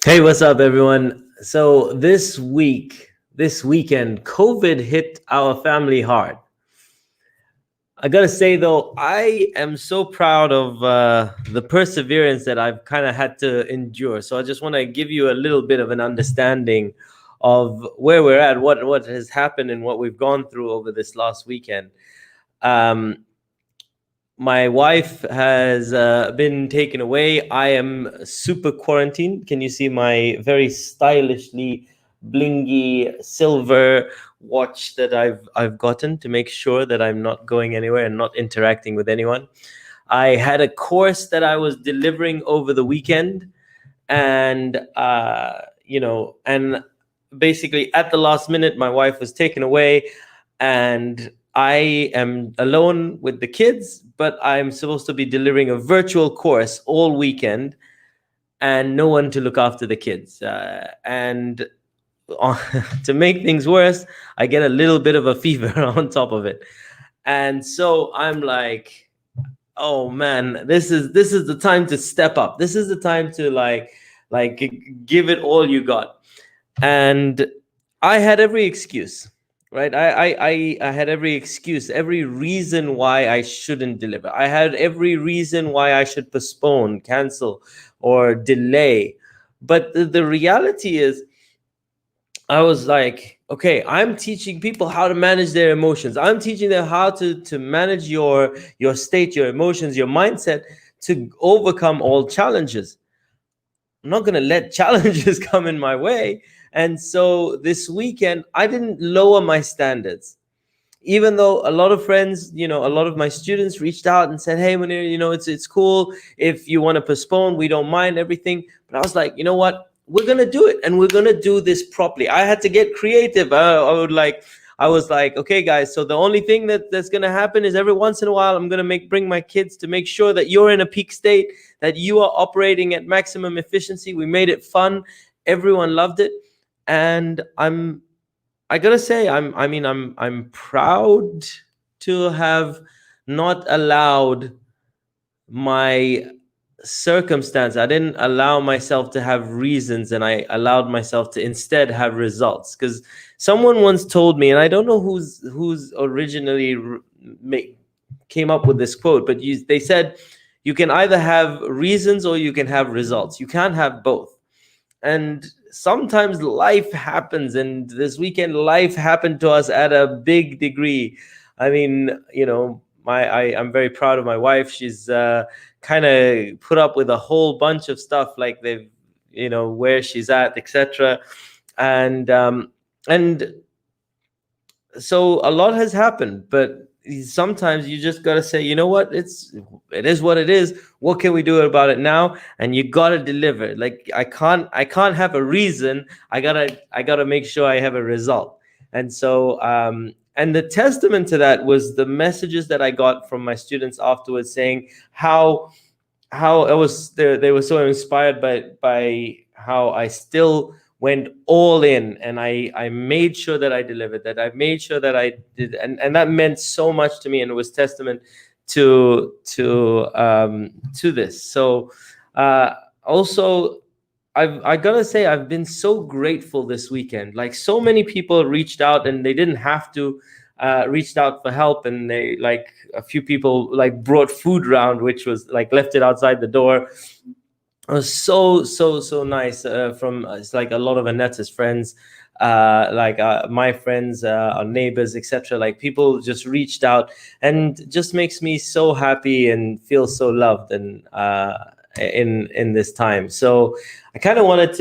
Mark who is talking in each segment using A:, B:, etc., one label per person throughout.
A: Hey, what's up, everyone? So this weekend, COVID hit our family hard. I gotta say though, I am so proud of the perseverance that I've kind of had to endure. So I just want to give you a little bit of an understanding of where we're at, what has happened, and what we've gone through over this last weekend. Um, my wife has been taken away. I am super quarantined. Can you see my very stylishly blingy silver watch that I've gotten to make sure that I'm not going anywhere and not interacting with anyone? I had a course that I was delivering over the weekend, and and basically at the last minute, my wife was taken away, and I am alone with the kids, but I'm supposed to be delivering a virtual course all weekend and no one to look after the kids. And to make things worse, I get a little bit of a fever on top of it. And so I'm like, oh man, this is the time to step up. This is the time to give it all you got. And I had every excuse, right? I had every excuse, every reason why I shouldn't deliver. I had every reason why I should postpone, cancel, or delay. But the reality is, I was like, okay, I'm teaching people how to manage their emotions. I'm teaching them how to manage your state, your emotions, your mindset to overcome all challenges. I'm not going to let challenges come in my way. And so this weekend, I didn't lower my standards. Even though a lot of friends, a lot of my students reached out and said, "Hey, Munir, it's cool if you want to postpone. We don't mind everything." But I was like, you know what? We're gonna do it, and we're gonna do this properly. I had to get creative. I was like, okay, guys. So the only thing that's gonna happen is every once in a while, I'm gonna bring my kids to make sure that you're in a peak state, that you are operating at maximum efficiency. We made it fun. Everyone loved it, and I gotta say, I'm proud to have not allowed my circumstance. I didn't allow myself to have reasons, and I allowed myself to instead have results. Because someone once told me, and I don't know who's originally came up with this quote, but they said you can either have reasons or you can have results. You can't have both. And sometimes life happens, and this weekend life happened to us at a big degree. I mean, I'm very proud of my wife. She's kind of put up with a whole bunch of stuff, like they've, where she's at, etc. And um and so a lot has happened, but sometimes you just got to say, you know what, it is what it is. What can we do about it now? And you got to deliver. Like, I can't have a reason. I got to make sure I have a result. And so and the testament to that was the messages that I got from my students afterwards, saying how it was, they were so inspired by how I still went all in, and I made sure that I delivered, that I made sure that I did, and that meant so much to me, and it was testament to this. So also, I gotta say, I've been so grateful this weekend. Like, so many people reached out, and they didn't have to, reached out for help, and they, like, a few people like brought food around, which was like left it outside the door. It was so nice. From It's like a lot of Aneta's friends, my friends, our neighbors, etc. Like, people just reached out, and just makes me so happy and feel so loved, and in this time. So I kind of wanted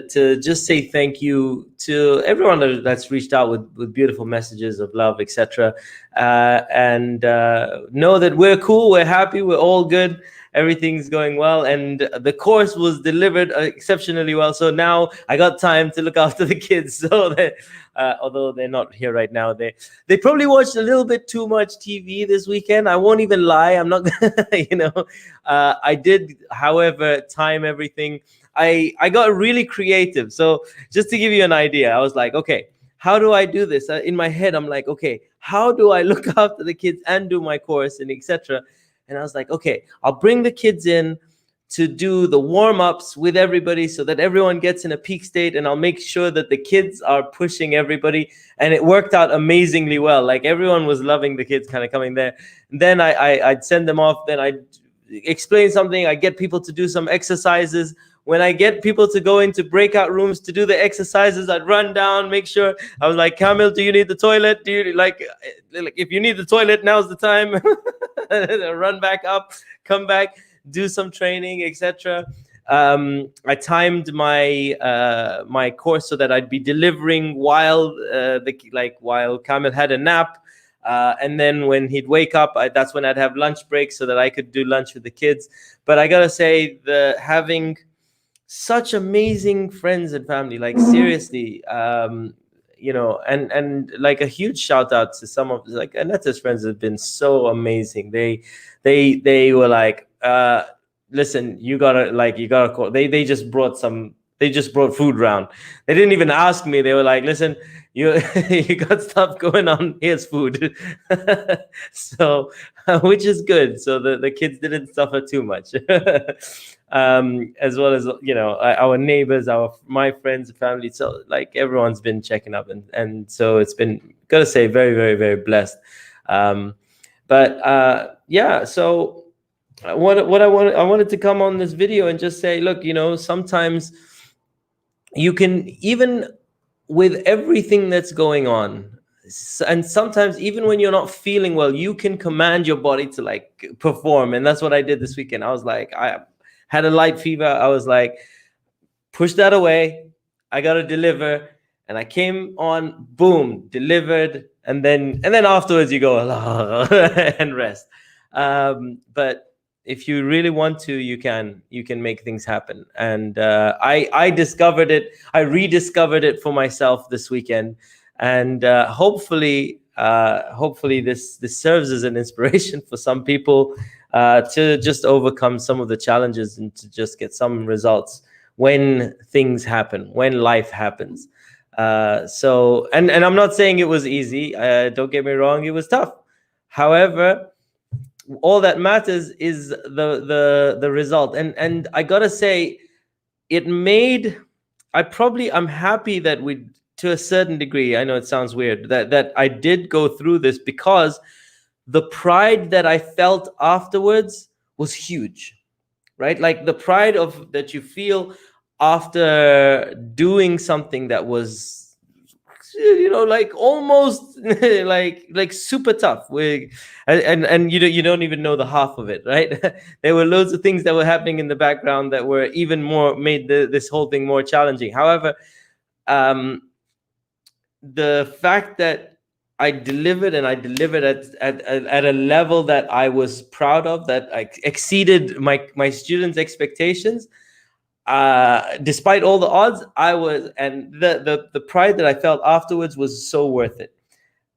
A: to just say thank you to everyone that's reached out with beautiful messages of love, etc. And know that we're cool, we're happy, we're all good. Everything's going well, and the course was delivered exceptionally well. So now I got time to look after the kids. So that, although they're not here right now, they probably watched a little bit too much TV this weekend. I won't even lie. I'm not gonna, I did, however, time everything. I got really creative. So just to give you an idea, I was like, okay, how do I do this? In my head, I'm like, okay, how do I look after the kids and do my course, and etc. And I was like, okay, I'll bring the kids in to do the warm-ups with everybody so that everyone gets in a peak state, and I'll make sure that the kids are pushing everybody. And it worked out amazingly well. Like everyone was loving the kids kind of coming there. And then I'd send them off, then I'd explain something, I get people to do some exercises. When I get people to go into breakout rooms to do the exercises, I'd run down, make sure. I was like, Kamil, do you need the toilet? Do you like if you need the toilet, now's the time. Run back up, come back, do some training, etc. I timed my my course so that I'd be delivering while while Kamil had a nap. And then when he'd wake up, that's when I'd have lunch breaks so that I could do lunch with the kids. But I gotta say, having such amazing friends and family, like seriously, you know, and like a huge shout out to some of like Aneta's friends have been so amazing. They were like, listen, you gotta call. They just brought food round. They didn't even ask me. They were like, listen, you got stuff going on, here's food. So which is good, so the kids didn't suffer too much. As well as, you know, our neighbors, my friends, family, so like everyone's been checking up, and so it's been, gotta say, very, very, very blessed. Yeah, so I wanted to come on this video and just say, look, you know, sometimes you can, even with everything that's going on, and sometimes even when you're not feeling well, you can command your body to like perform. And that's what I did this weekend. I was like, I had a light fever. I was like, push that away, I gotta deliver. And I came on, boom, delivered. And then afterwards you go and rest. But if you really want to, you can make things happen. And I discovered it. I rediscovered it for myself this weekend. And hopefully this serves as an inspiration for some people to just overcome some of the challenges and to just get some results when things happen, when life happens. So I'm not saying it was easy. Don't get me wrong, it was tough. However, all that matters is the result. And I gotta say, I'm happy that we, to a certain degree, I know it sounds weird, that I did go through this, because the pride that I felt afterwards was huge, right? Like the pride that you feel after doing something that was, you know, like almost like super tough, and you don't even know the half of it, right? There were loads of things that were happening in the background that were even more, made this whole thing more challenging. However, the fact that I delivered, and I delivered at a level that I was proud of, that I exceeded my students' expectations, despite all the odds, and the pride that I felt afterwards was so worth it.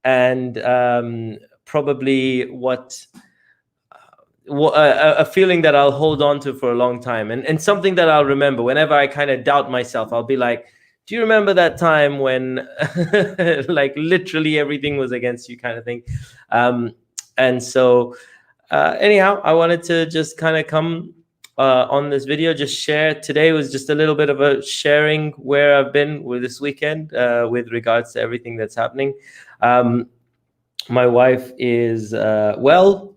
A: And probably a feeling that I'll hold on to for a long time, and something that I'll remember whenever I kind of doubt myself. I'll be like, do you remember that time when like literally everything was against you, kind of thing? And so anyhow, I wanted to just kind of come on this video, just share. Today was just a little bit of a sharing where I've been with this weekend with regards to everything that's happening. My wife is well.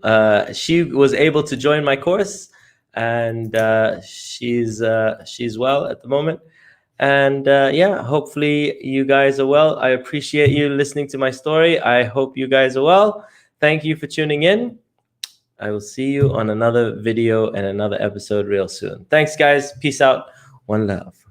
A: She was able to join my course, and she's well at the moment. And yeah, hopefully you guys are well. I appreciate you listening to my story. I hope you guys are well. Thank you for tuning in. I will see you on another video and another episode real soon. Thanks, guys. Peace out. One love.